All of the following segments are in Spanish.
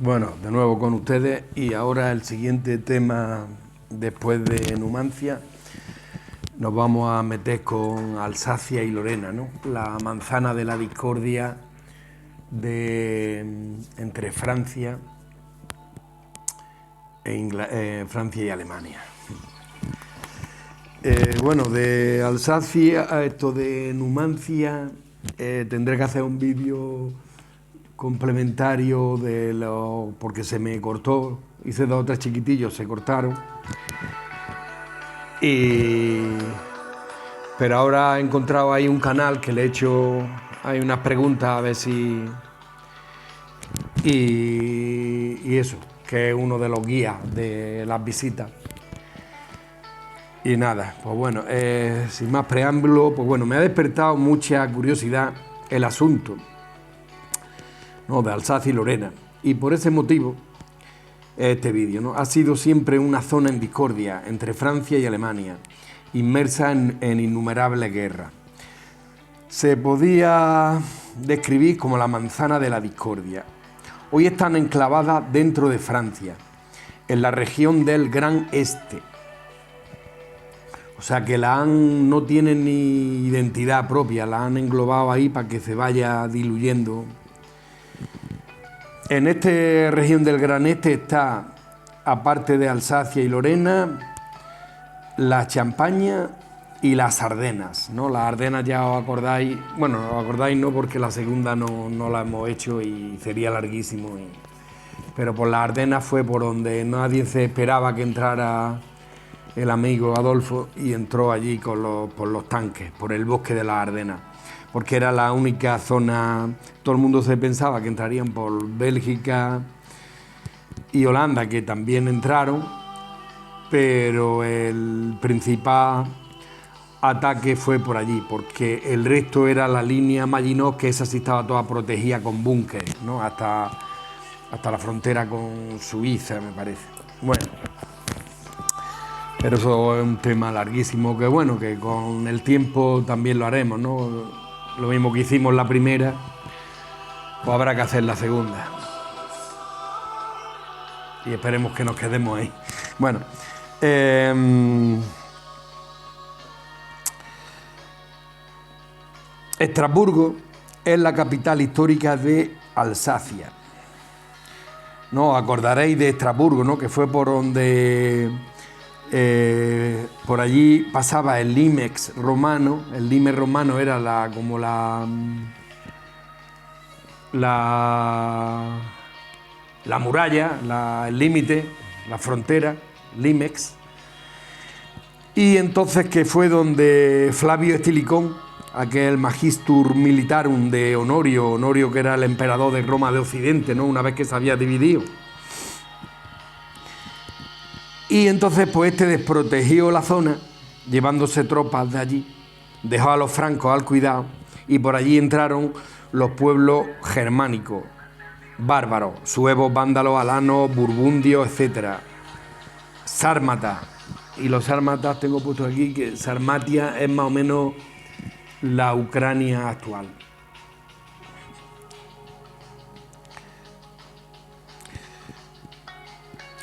Bueno, de nuevo con ustedes y ahora el siguiente tema después de Numancia nos vamos a meter con Alsacia y Lorena, ¿no? La manzana de la discordia entre Francia Francia y Alemania. Bueno, de Alsacia a esto de Numancia tendré que hacer un vídeo complementario porque se me cortó, hice 2 o 3 chiquitillos, se cortaron. Pero ahora he encontrado ahí un canal que le he hecho, hay unas preguntas a ver si... Y eso, que es uno de los guías de las visitas. Y nada, pues bueno, sin más preámbulo, pues bueno, me ha despertado mucha curiosidad el asunto, ¿no?, de Alsacia y Lorena. Y por ese motivo, este vídeo, ¿no? Ha sido siempre una zona en discordia entre Francia y Alemania, inmersa en innumerables guerras. Se podía describir como la manzana de la discordia. Hoy están enclavadas dentro de Francia, en la región del Gran Este. O sea que no tienen ni identidad propia, la han englobado ahí para que se vaya diluyendo. En esta región del Gran Este está, aparte de Alsacia y Lorena, la Champaña y las Ardenas, ¿no? Las Ardenas ya os acordáis, bueno, os acordáis no, porque la segunda no la hemos hecho y sería larguísimo. Pero por las Ardenas fue por donde nadie se esperaba que entrara el amigo Adolfo, y entró allí por los tanques, por el bosque de las Ardenas, porque era la única zona. Todo el mundo se pensaba que entrarían por Bélgica y Holanda, que también entraron, pero el principal ataque fue por allí, porque el resto era la línea Maginot, que esa sí estaba toda protegida con búnkeres, ¿no? hasta la frontera con Suiza, me parece. Bueno, pero eso es un tema larguísimo, que bueno, que con el tiempo también lo haremos, ¿no? Lo mismo que hicimos la primera, pues habrá que hacer la segunda. Y esperemos que nos quedemos ahí. Bueno, Estrasburgo es la capital histórica de Alsacia. ¿No? Os acordaréis de Estrasburgo, ¿no? Que fue por donde... por allí pasaba el Limex romano. El Limex romano era la muralla, el límite, la frontera, Limex. Y entonces que fue donde Flavio Estilicón, aquel Magistur Militarum de Honorio que era el emperador de Roma de Occidente, ¿no? Una vez que se había dividido. Y entonces pues desprotegió la zona, llevándose tropas de allí, dejó a los francos al cuidado, y por allí entraron los pueblos germánicos, bárbaros, suevos, vándalos, alanos, burgundios, etc. Sármatas. Y los sármatas tengo puesto aquí que Sarmatia es más o menos la Ucrania actual.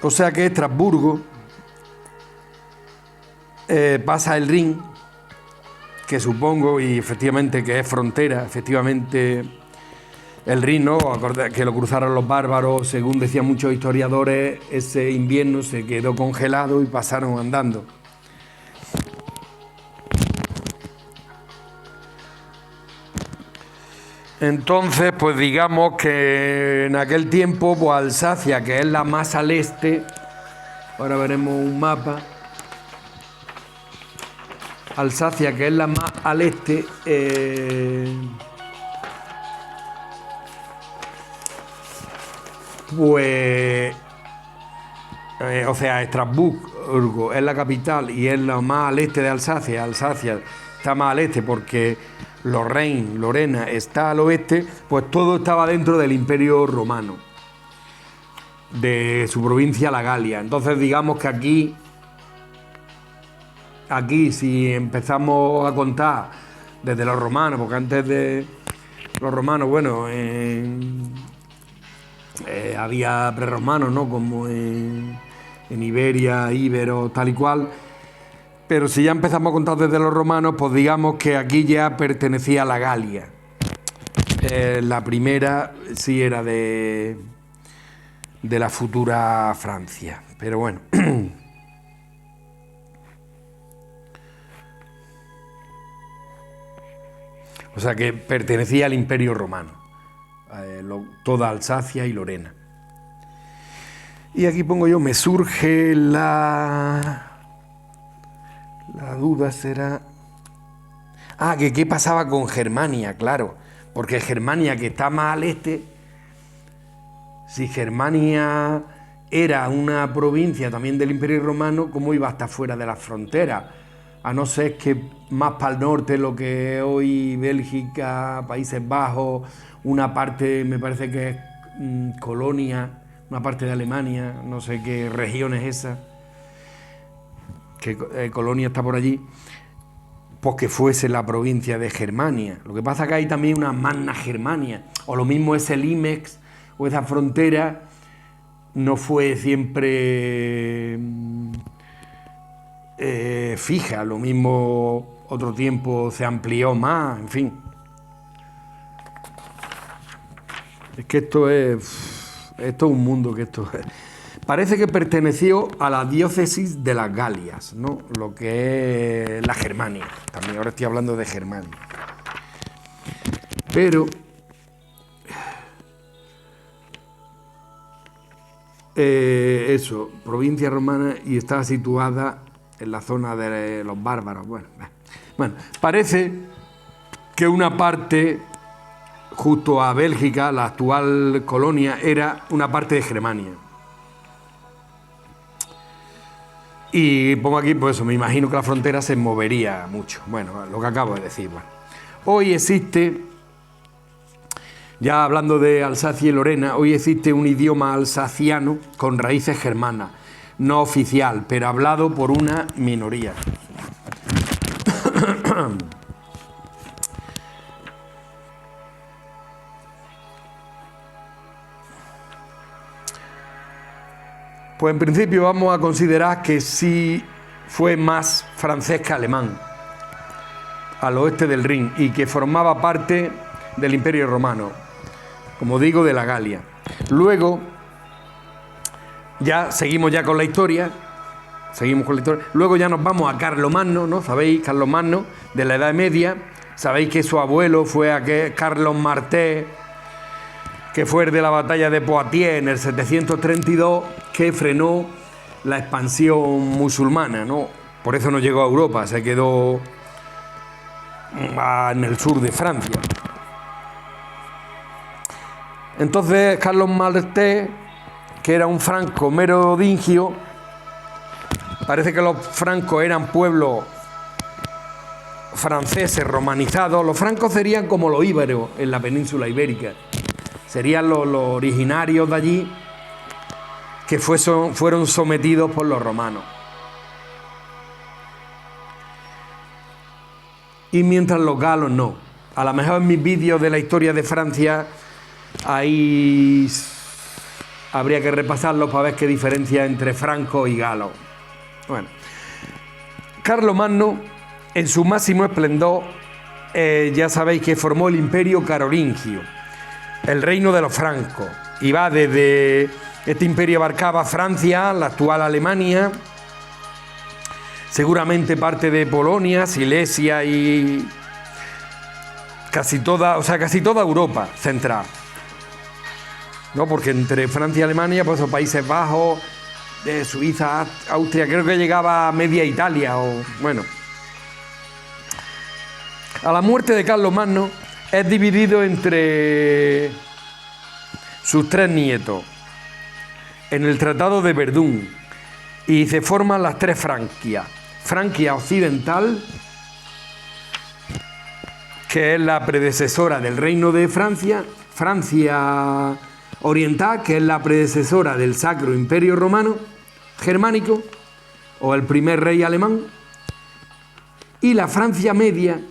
O sea que Estrasburgo pasa el Rin, que supongo, y efectivamente que es frontera, efectivamente el Rin, ¿no? Que lo cruzaron los bárbaros, según decían muchos historiadores, ese invierno se quedó congelado y pasaron andando. Entonces, pues digamos que en aquel tiempo, pues Alsacia, que es la más al este, ahora veremos un mapa, Alsacia, que es la más al este, o sea, Estrasburgo es la capital y es la más al este de Alsacia. Alsacia está más al este porque Lorraine, Lorena está al oeste, pues todo estaba dentro del Imperio Romano, de su provincia la Galia. Entonces digamos que aquí si empezamos a contar desde los romanos, porque antes de los romanos, bueno, había prerromanos, ¿no? Como en Iberia, íberos, tal y cual. Pero si ya empezamos a contar desde los romanos, pues digamos que aquí ya pertenecía a la Galia. La primera sí era de la futura Francia, pero bueno. O sea que pertenecía al Imperio Romano, toda Alsacia y Lorena. Y aquí pongo yo, me surge la duda será... Ah, que qué pasaba con Germania, claro, porque Germania, que está más al este, si Germania era una provincia también del Imperio Romano, ¿cómo iba hasta fuera de las fronteras? A no ser que más para el norte, lo que es hoy Bélgica, Países Bajos, una parte, me parece que es Colonia, una parte de Alemania, no sé qué región es esa, que Colonia está por allí, pues que fuese la provincia de Germania. Lo que pasa es que hay también una Magna Germania, o lo mismo es el Imex, o esa frontera no fue siempre fija, lo mismo otro tiempo se amplió más, en fin. Es que esto es un mundo que esto es. Parece que perteneció a la diócesis de las Galias, ¿no? Lo que es la Germania. También ahora estoy hablando de Germania. Pero eso, provincia romana, y estaba situada en la zona de los bárbaros. Bueno, parece que una parte, justo a Bélgica, la actual colonia, era una parte de Germania. Y pongo aquí, pues eso, me imagino que la frontera se movería mucho. Bueno, lo que acabo de decir. Bueno. Hoy existe, ya hablando de Alsacia y Lorena, hoy existe un idioma alsaciano con raíces germanas, no oficial, pero hablado por una minoría. Pues en principio vamos a considerar que sí fue más francés que alemán, al oeste del Rin, y que formaba parte del Imperio Romano, como digo, de la Galia. Luego, ya seguimos ya con la historia, luego ya nos vamos a Carlomagno, ¿no? ¿Sabéis? Carlomagno, de la Edad Media. Sabéis que su abuelo fue Carlos Martel, que fue el de la batalla de Poitiers en el 732, que frenó la expansión musulmana, ¿no? Por eso no llegó a Europa, se quedó en el sur de Francia. Entonces Carlos Martel, que era un franco merovingio, parece que los francos eran pueblos franceses romanizados. Los francos serían como los íberos en la península ibérica. Serían los originarios de allí que fueron sometidos por los romanos. Y mientras los galos no. A lo mejor en mis vídeos de la historia de Francia, ahí habría que repasarlos para ver qué diferencia entre francos y galos. Bueno, Carlomagno, en su máximo esplendor, ya sabéis que formó el Imperio Carolingio, el reino de los francos, y va desde... Este imperio abarcaba Francia, la actual Alemania, seguramente parte de Polonia, Silesia y casi toda Europa central, ¿no? Porque entre Francia y Alemania, pues los Países Bajos, Suiza, Austria, creo que llegaba a media Italia, o bueno. A la muerte de Carlomagno es dividido entre sus tres nietos en el Tratado de Verdún, y se forman las tres Francias. Francia occidental, que es la predecesora del reino de Francia, Francia oriental, que es la predecesora del Sacro Imperio Romano Germánico, o el primer rey alemán, y la Francia media,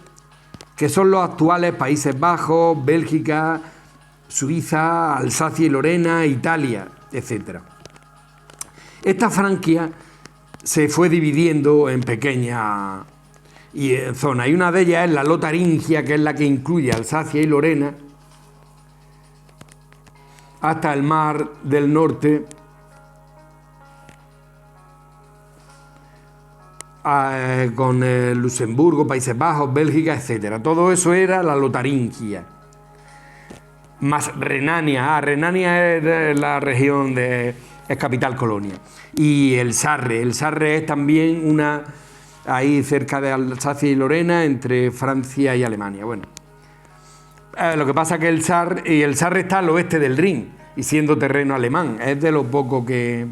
que son los actuales Países Bajos, Bélgica, Suiza, Alsacia y Lorena, Italia, etc. Esta franquia se fue dividiendo en pequeñas zonas, y una de ellas es la Lotaringia, que es la que incluye Alsacia y Lorena, hasta el Mar del Norte, con Luxemburgo, Países Bajos, Bélgica, etc. Todo eso era la Lotaringia. Más Renania. Renania es la región es capital Colonia. Y el Sarre. El Sarre es también una, ahí cerca de Alsacia y Lorena, entre Francia y Alemania. Bueno, lo que pasa es que el Sarre está al oeste del Rin, y siendo terreno alemán, es de lo poco que...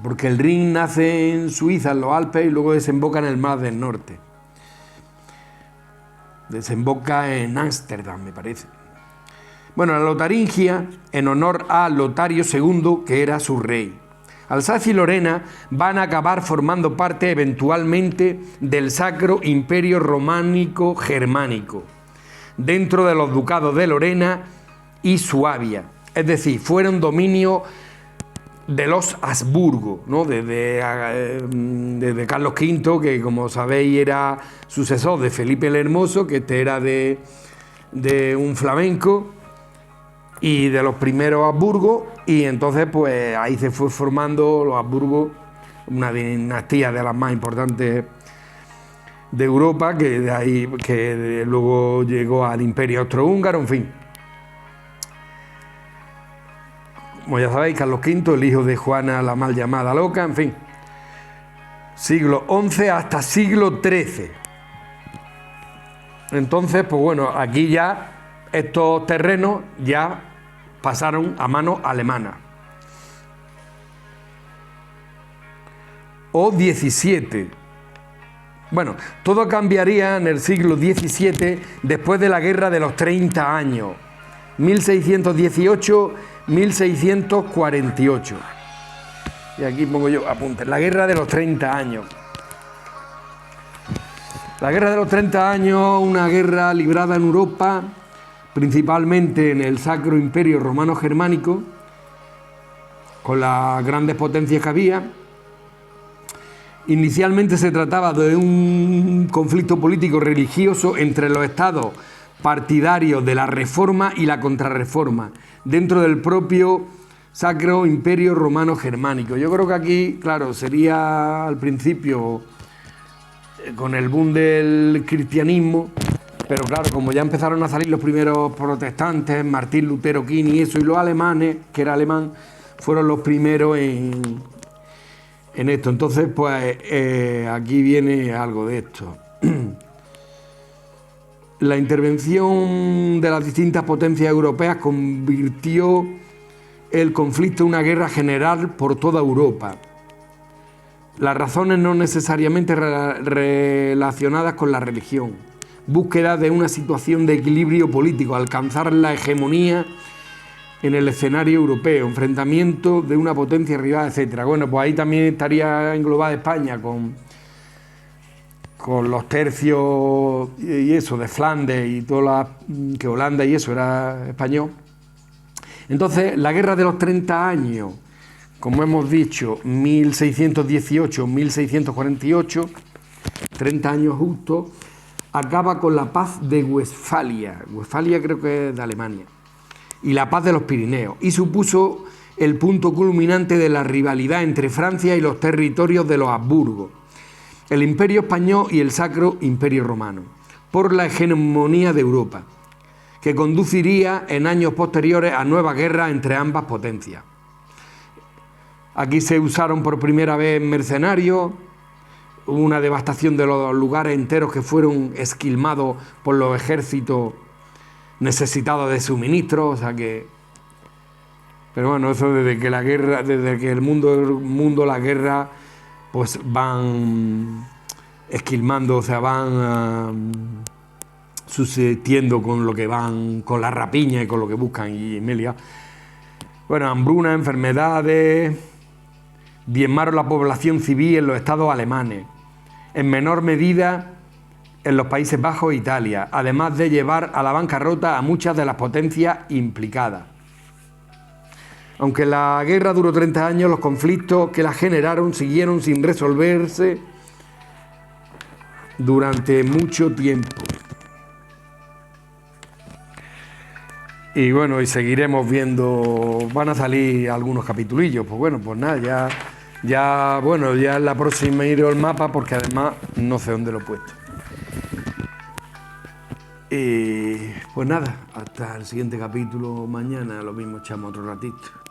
Porque el Rin nace en Suiza, en los Alpes, y luego desemboca en el Mar del Norte. Desemboca en Ámsterdam, me parece. Bueno, la Lotaringia, en honor a Lotario II, que era su rey. Alsacia y Lorena van a acabar formando parte eventualmente del Sacro Imperio Románico Germánico, dentro de los ducados de Lorena y Suabia. Es decir, fueron dominio de los Habsburgo, ¿no? Desde Carlos V, que como sabéis era sucesor de Felipe el Hermoso, que este era de un flamenco, y de los primeros Habsburgo, y entonces pues ahí se fue formando los Habsburgo, una dinastía de las más importantes de Europa, que de ahí que luego llegó al Imperio Austrohúngaro, en fin. Como ya sabéis, Carlos V, el hijo de Juana la mal llamada loca, en fin. Siglo XI hasta siglo XIII. Entonces, pues bueno, aquí ya estos terrenos ya pasaron a manos alemanas. O XVII. Bueno, todo cambiaría en el siglo XVII después de la Guerra de los 30 años, 1618-1648. Y aquí pongo yo apuntes. La Guerra de los 30 años. La Guerra de los 30 años, una guerra librada en Europa, principalmente en el Sacro Imperio Romano Germánico, con las grandes potencias que había. Inicialmente se trataba de un conflicto político religioso entre los estados partidarios de la Reforma y la Contrarreforma, dentro del propio Sacro Imperio Romano Germánico. Yo creo que aquí, claro, sería al principio con el boom del cristianismo, pero claro, como ya empezaron a salir los primeros protestantes, Martín Lutero King y eso, y los alemanes, que era alemán, fueron los primeros en esto. Entonces, pues aquí viene algo de esto. La intervención de las distintas potencias europeas convirtió el conflicto en una guerra general por toda Europa. Las razones no necesariamente relacionadas con la religión. Búsqueda de una situación de equilibrio político, alcanzar la hegemonía en el escenario europeo, enfrentamiento de una potencia rival, etc. Bueno, pues ahí también estaría englobada España con los tercios y eso de Flandes y todas que Holanda y eso era español. Entonces, la Guerra de los 30 años, como hemos dicho, 1618-1648, 30 años justo, acaba con la paz de Westfalia. Westfalia creo que es de Alemania. Y la paz de los Pirineos, y supuso el punto culminante de la rivalidad entre Francia y los territorios de los Habsburgo, el Imperio Español y el Sacro Imperio Romano, por la hegemonía de Europa, que conduciría en años posteriores a nuevas guerras entre ambas potencias. Aquí se usaron por primera vez mercenarios, hubo una devastación de los lugares enteros que fueron esquilmados por los ejércitos necesitados de suministros, o sea que... Pero bueno, eso desde que la guerra, desde que el mundo la guerra, pues van esquilmando, o sea, van subsistiendo con lo que van, con la rapiña y con lo que buscan, y Emilia. Bueno, hambruna, enfermedades, diezmaron la población civil en los estados alemanes. En menor medida en los Países Bajos e Italia, además de llevar a la bancarrota a muchas de las potencias implicadas. Aunque la guerra duró 30 años, los conflictos que la generaron siguieron sin resolverse durante mucho tiempo. Y bueno, y seguiremos viendo, van a salir algunos capitulillos, pues bueno, pues nada, ya en la próxima iré al mapa porque además no sé dónde lo he puesto. Y pues nada, hasta el siguiente capítulo mañana, lo mismo echamos otro ratito.